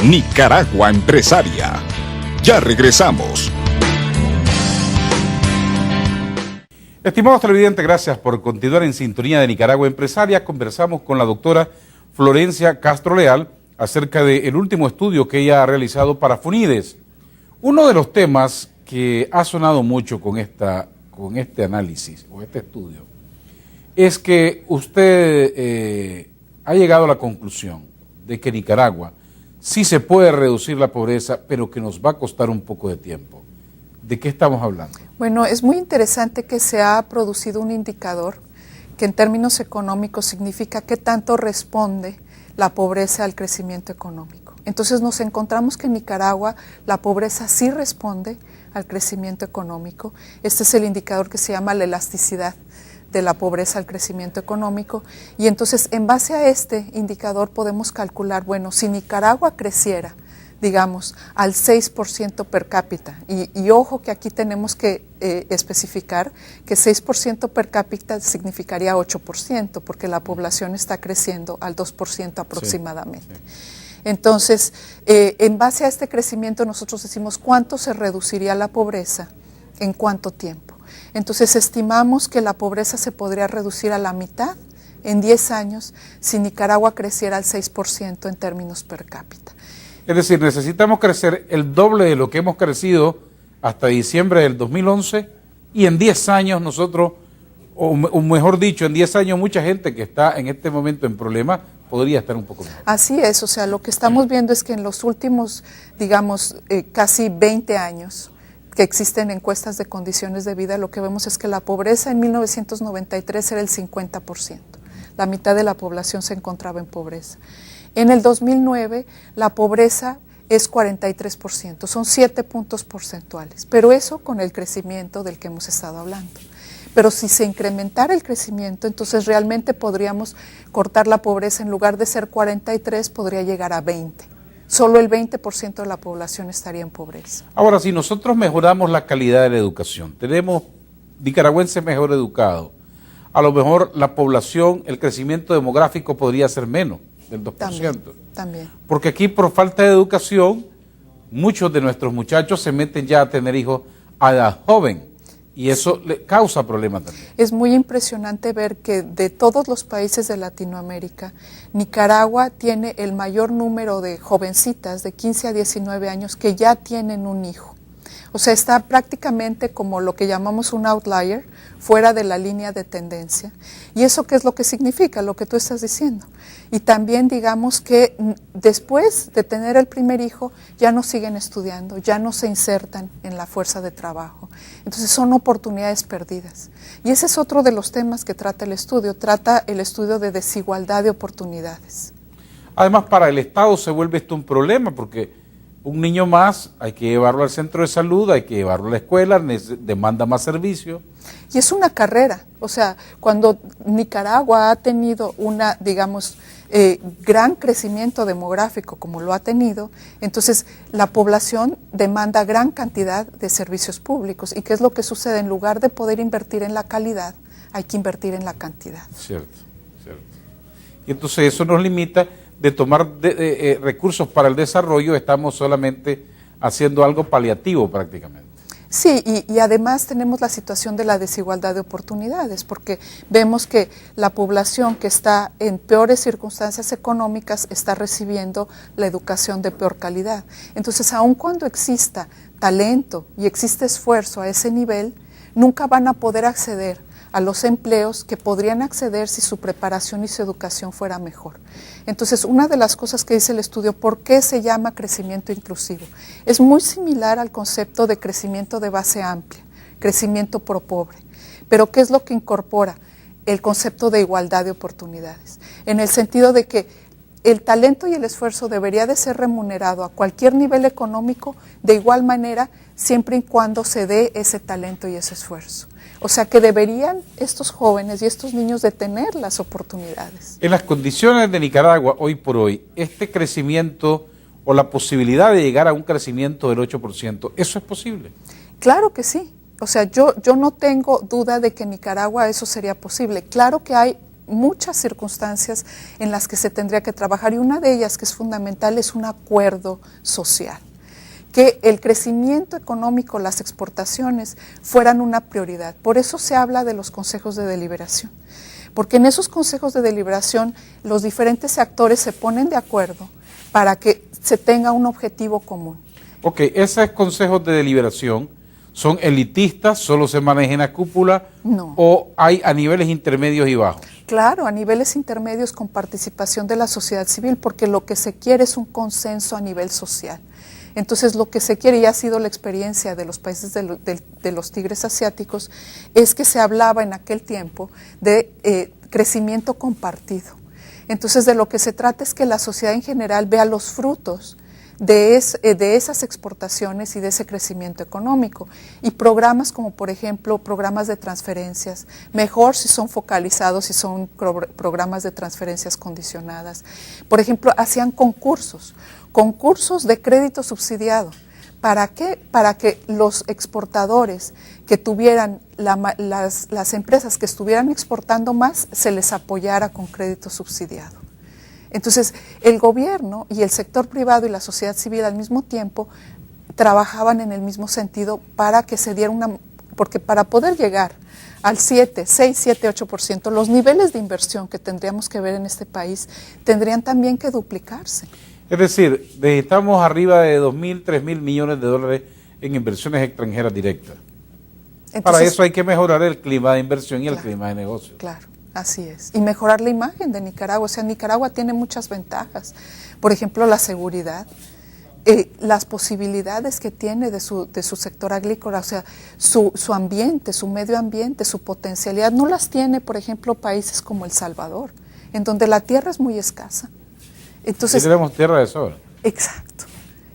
Nicaragua Empresaria. Ya regresamos. Estimados televidentes, gracias por continuar en sintonía de Nicaragua Empresaria. Conversamos con la doctora Florencia Castro Leal acerca del último estudio que ella ha realizado para FUNIDES. Uno de los temas que ha sonado mucho con este análisis o este estudio es que usted ha llegado a la conclusión de que Nicaragua sí se puede reducir la pobreza, pero que nos va a costar un poco de tiempo. ¿De qué estamos hablando? Bueno, es muy interesante que se ha producido un indicador que en términos económicos significa qué tanto responde la pobreza al crecimiento económico. Entonces nos encontramos que en Nicaragua la pobreza sí responde al crecimiento económico. Este es el indicador que se llama la elasticidad de la pobreza al crecimiento económico, y entonces en base a este indicador podemos calcular, bueno, si Nicaragua creciera, digamos, al 6% per cápita, y ojo que aquí tenemos que especificar que 6% per cápita significaría 8%, porque la población está creciendo al 2% aproximadamente. Sí, sí. Entonces, en base a este crecimiento nosotros decimos cuánto se reduciría la pobreza, en cuánto tiempo. Entonces estimamos que la pobreza se podría reducir a la mitad en 10 años si Nicaragua creciera al 6% en términos per cápita. Es decir, necesitamos crecer el doble de lo que hemos crecido hasta diciembre del 2011, y en 10 años nosotros, o mejor dicho, en 10 años mucha gente que está en este momento en problemas podría estar un poco mejor. Así es, o sea, lo que estamos viendo es que en los últimos, digamos, casi 20 años, que existen encuestas de condiciones de vida, lo que vemos es que la pobreza en 1993 era el 50%. La mitad de la población se encontraba en pobreza. En el 2009 la pobreza es 43%, son 7 puntos porcentuales, pero eso con el crecimiento del que hemos estado hablando. Pero si se incrementara el crecimiento, entonces realmente podríamos cortar la pobreza, en lugar de ser 43, podría llegar a 20. Solo el 20% de la población estaría en pobreza. Ahora, si nosotros mejoramos la calidad de la educación, tenemos nicaragüenses mejor educados, a lo mejor la población, el crecimiento demográfico podría ser menos del 2%. También. Porque aquí, por falta de educación, muchos de nuestros muchachos se meten ya a tener hijos a edad joven, y eso le causa problemas también. Es muy impresionante ver que de todos los países de Latinoamérica, Nicaragua tiene el mayor número de jovencitas de 15 a 19 años que ya tienen un hijo. O sea, está prácticamente como lo que llamamos un outlier, fuera de la línea de tendencia. ¿Y eso qué es lo que significa? Lo que tú estás diciendo. Y también digamos que después de tener el primer hijo ya no siguen estudiando, ya no se insertan en la fuerza de trabajo. Entonces son oportunidades perdidas. Y ese es otro de los temas que trata el estudio de desigualdad de oportunidades. Además, para el Estado se vuelve esto un problema, porque un niño más hay que llevarlo al centro de salud, hay que llevarlo a la escuela, demanda más servicio. Y es una carrera, o sea, cuando Nicaragua ha tenido una, digamos, gran crecimiento demográfico como lo ha tenido, entonces la población demanda gran cantidad de servicios públicos. ¿Y qué es lo que sucede? En lugar de poder invertir en la calidad, hay que invertir en la cantidad. Cierto, cierto. Y entonces eso nos limita de tomar recursos para el desarrollo, estamos solamente haciendo algo paliativo prácticamente. Sí, y además tenemos la situación de la desigualdad de oportunidades, porque vemos que la población que está en peores circunstancias económicas está recibiendo la educación de peor calidad. Entonces, aun cuando exista talento y existe esfuerzo a ese nivel, nunca van a poder acceder a los empleos que podrían acceder si su preparación y su educación fuera mejor. Entonces, una de las cosas que dice el estudio, ¿por qué se llama crecimiento inclusivo? Es muy similar al concepto de crecimiento de base amplia, crecimiento pro pobre. Pero ¿qué es lo que incorpora? El concepto de igualdad de oportunidades, en el sentido de que el talento y el esfuerzo debería de ser remunerado a cualquier nivel económico de igual manera, siempre y cuando se dé ese talento y ese esfuerzo. O sea que deberían estos jóvenes y estos niños de tener las oportunidades. En las condiciones de Nicaragua, hoy por hoy, este crecimiento o la posibilidad de llegar a un crecimiento del 8%, ¿eso es posible? Claro que sí. O sea, yo no tengo duda de que en Nicaragua eso sería posible. Claro que hay muchas circunstancias en las que se tendría que trabajar, y una de ellas que es fundamental es un acuerdo social, que el crecimiento económico, las exportaciones fueran una prioridad. Por eso se habla de los consejos de deliberación, porque en esos consejos de deliberación los diferentes actores se ponen de acuerdo para que se tenga un objetivo común. Ok, esos consejos de deliberación son elitistas, solo se manejan en la cúpula, no, o hay a niveles intermedios y bajos. Claro, a niveles intermedios con participación de la sociedad civil, porque lo que se quiere es un consenso a nivel social. Entonces lo que se quiere, y ha sido la experiencia de los países de los tigres asiáticos, es que se hablaba en aquel tiempo de crecimiento compartido. Entonces de lo que se trata es que la sociedad en general vea los frutos de esas exportaciones y de ese crecimiento económico. Y programas como, por ejemplo, programas de transferencias, mejor si son focalizados, si son programas de transferencias condicionadas. Por ejemplo, hacían concursos de crédito subsidiado. ¿Para qué? Para que los exportadores que tuvieran, las empresas que estuvieran exportando más, se les apoyara con crédito subsidiado. Entonces, el gobierno y el sector privado y la sociedad civil al mismo tiempo trabajaban en el mismo sentido para que se diera porque para poder llegar al 6, 7, 8%, los niveles de inversión que tendríamos que ver en este país tendrían también que duplicarse. Es decir, necesitamos arriba de 2.000, 3.000 millones de dólares en inversiones extranjeras directas. Entonces, para eso hay que mejorar el clima de inversión y el clima de negocio. Claro. Así es, y mejorar la imagen de Nicaragua. O sea, Nicaragua tiene muchas ventajas, por ejemplo, la seguridad, las posibilidades que tiene de su sector agrícola, o sea, su ambiente, su medio ambiente, su potencialidad, no las tiene, por ejemplo, países como El Salvador, en donde la tierra es muy escasa. Entonces, sí tenemos tierra de sobra. Exacto.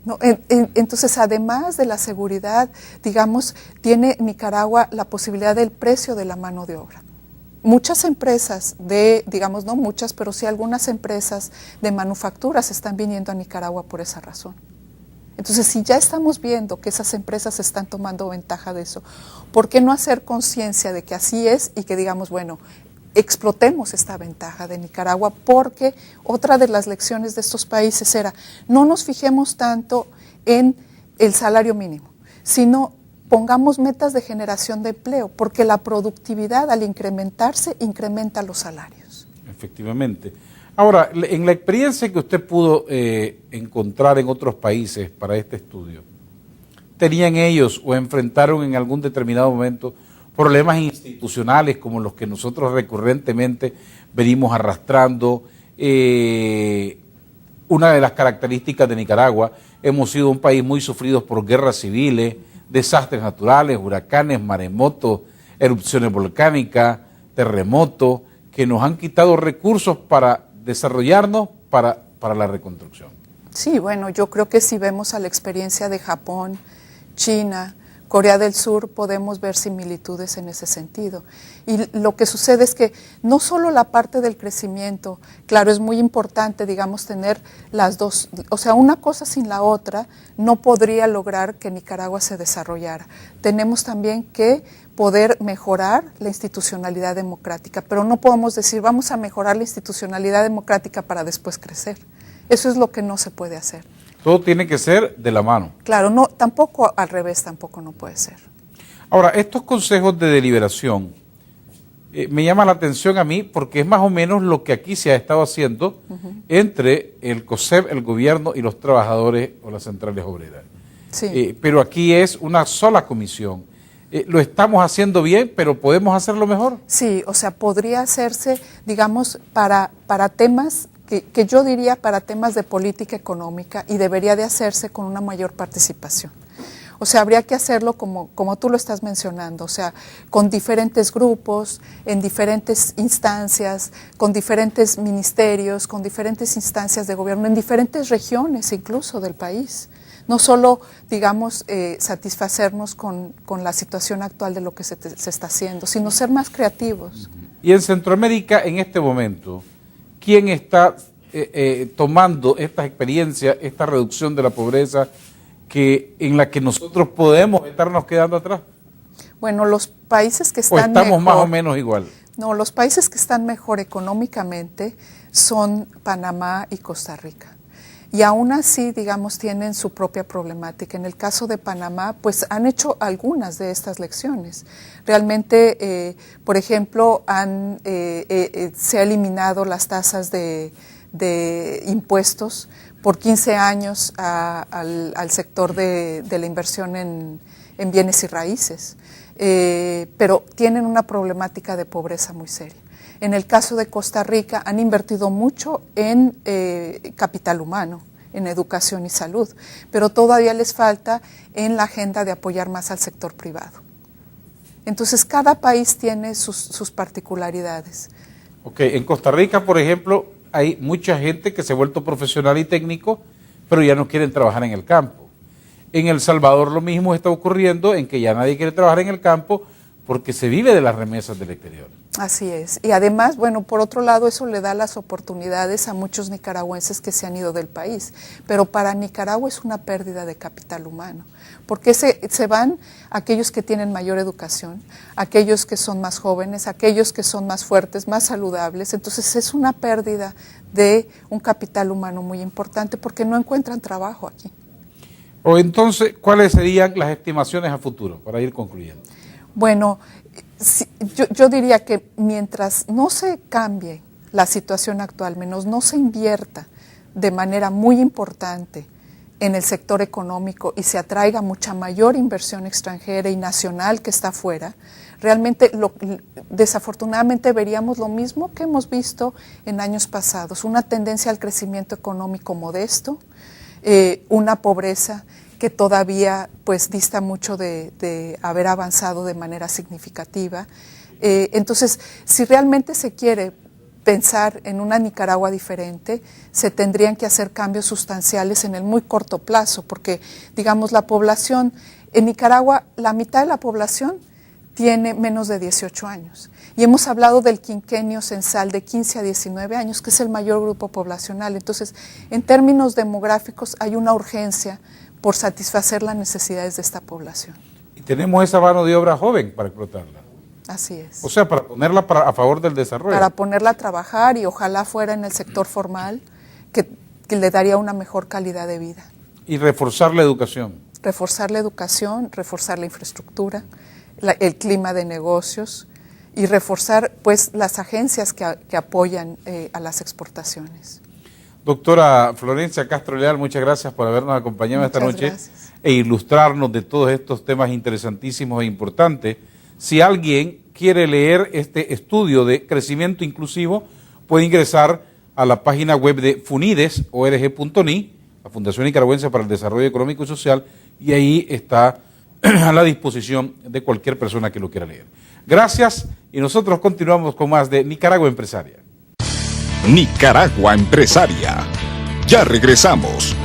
No, entonces, además de la seguridad, digamos, tiene Nicaragua la posibilidad del precio de la mano de obra. Muchas empresas digamos, no muchas, pero sí algunas empresas de manufacturas están viniendo a Nicaragua por esa razón. Entonces, si ya estamos viendo que esas empresas están tomando ventaja de eso, ¿por qué no hacer conciencia de que así es y que digamos, bueno, explotemos esta ventaja de Nicaragua? Porque otra de las lecciones de estos países era, no nos fijemos tanto en el salario mínimo, sino pongamos metas de generación de empleo, porque la productividad al incrementarse, incrementa los salarios. Efectivamente. Ahora, en la experiencia que usted pudo encontrar en otros países para este estudio, ¿tenían ellos o enfrentaron en algún determinado momento problemas institucionales como los que nosotros recurrentemente venimos arrastrando? Una de las características de Nicaragua, hemos sido un país muy sufrido por guerras civiles, desastres naturales, huracanes, maremotos, erupciones volcánicas, terremotos, que nos han quitado recursos para desarrollarnos para la reconstrucción. Sí, bueno, yo creo que si vemos a la experiencia de Japón, China, Corea del Sur, podemos ver similitudes en ese sentido. Y lo que sucede es que no solo la parte del crecimiento, claro, es muy importante, digamos, tener las dos, o sea, una cosa sin la otra no podría lograr que Nicaragua se desarrollara. Tenemos también que poder mejorar la institucionalidad democrática, pero no podemos decir, vamos a mejorar la institucionalidad democrática para después crecer. Eso es lo que no se puede hacer. Todo tiene que ser de la mano. Claro, no, tampoco al revés, tampoco no puede ser. Ahora, estos consejos de deliberación me llama la atención a mí porque es más o menos lo que aquí se ha estado haciendo entre el COSEP, el gobierno y los trabajadores o las centrales obreras. Sí. Pero aquí es una sola comisión. ¿Lo estamos haciendo bien, pero podemos hacerlo mejor? Sí, o sea, podría hacerse, digamos, para temas que yo diría para temas de política económica, y debería de hacerse con una mayor participación. O sea, habría que hacerlo como tú lo estás mencionando, o sea, con diferentes grupos, en diferentes instancias, con diferentes ministerios, con diferentes instancias de gobierno, en diferentes regiones incluso del país. No solo, digamos, satisfacernos con la situación actual de lo que se está haciendo, sino ser más creativos. Y en Centroamérica, en este momento, ¿quién está tomando estas experiencias, esta reducción de la pobreza en la que nosotros podemos estarnos quedando atrás? Bueno, los países que ¿O están estamos mejor, más o menos igual? No, los países que están mejor económicamente son Panamá y Costa Rica. Y aún así, digamos, tienen su propia problemática. En el caso de Panamá, pues han hecho algunas de estas lecciones. Realmente, por ejemplo, se ha eliminado las tasas de impuestos por 15 años al sector de la inversión en bienes y raíces. Pero tienen una problemática de pobreza muy seria. En el caso de Costa Rica han invertido mucho en capital humano, en educación y salud, pero todavía les falta en la agenda de apoyar más al sector privado. Entonces, cada país tiene sus particularidades. Ok, en Costa Rica, por ejemplo, hay mucha gente que se ha vuelto profesional y técnico, pero ya no quieren trabajar en el campo. En El Salvador lo mismo está ocurriendo, en que ya nadie quiere trabajar en el campo porque se vive de las remesas del exterior. Así es. Y además, bueno, por otro lado, eso le da las oportunidades a muchos nicaragüenses que se han ido del país. Pero para Nicaragua es una pérdida de capital humano, porque se van aquellos que tienen mayor educación, aquellos que son más jóvenes, aquellos que son más fuertes, más saludables. Entonces es una pérdida de un capital humano muy importante porque no encuentran trabajo aquí. O entonces, ¿cuáles serían las estimaciones a futuro para ir concluyendo? Bueno, yo diría que mientras no se cambie la situación actual, menos no se invierta de manera muy importante en el sector económico y se atraiga mucha mayor inversión extranjera y nacional que está afuera, realmente desafortunadamente veríamos lo mismo que hemos visto en años pasados, una tendencia al crecimiento económico modesto, una pobreza que todavía pues dista mucho de haber avanzado de manera significativa. Entonces, si realmente se quiere pensar en una Nicaragua diferente, se tendrían que hacer cambios sustanciales en el muy corto plazo, porque, digamos, la población, en Nicaragua, la mitad de la población tiene menos de 18 años. Y hemos hablado del quinquenio censal de 15 a 19 años, que es el mayor grupo poblacional. Entonces, en términos demográficos, hay una urgencia por satisfacer las necesidades de esta población. Y tenemos esa mano de obra joven para explotarla. Así es. O sea, para ponerla a favor del desarrollo. Para ponerla a trabajar y ojalá fuera en el sector formal, que le daría una mejor calidad de vida. Y reforzar la educación. Reforzar la educación, reforzar la infraestructura, el clima de negocios y reforzar pues las agencias que apoyan a las exportaciones. Doctora Florencia Castro Leal, muchas gracias por habernos acompañado esta noche e ilustrarnos de todos estos temas interesantísimos e importantes. Si alguien quiere leer este estudio de crecimiento inclusivo, puede ingresar a la página web de funides.org.ni, la Fundación Nicaragüense para el Desarrollo Económico y Social, y ahí está a la disposición de cualquier persona que lo quiera leer. Gracias, y nosotros continuamos con más de Nicaragua Empresaria. Nicaragua Empresaria. Ya regresamos.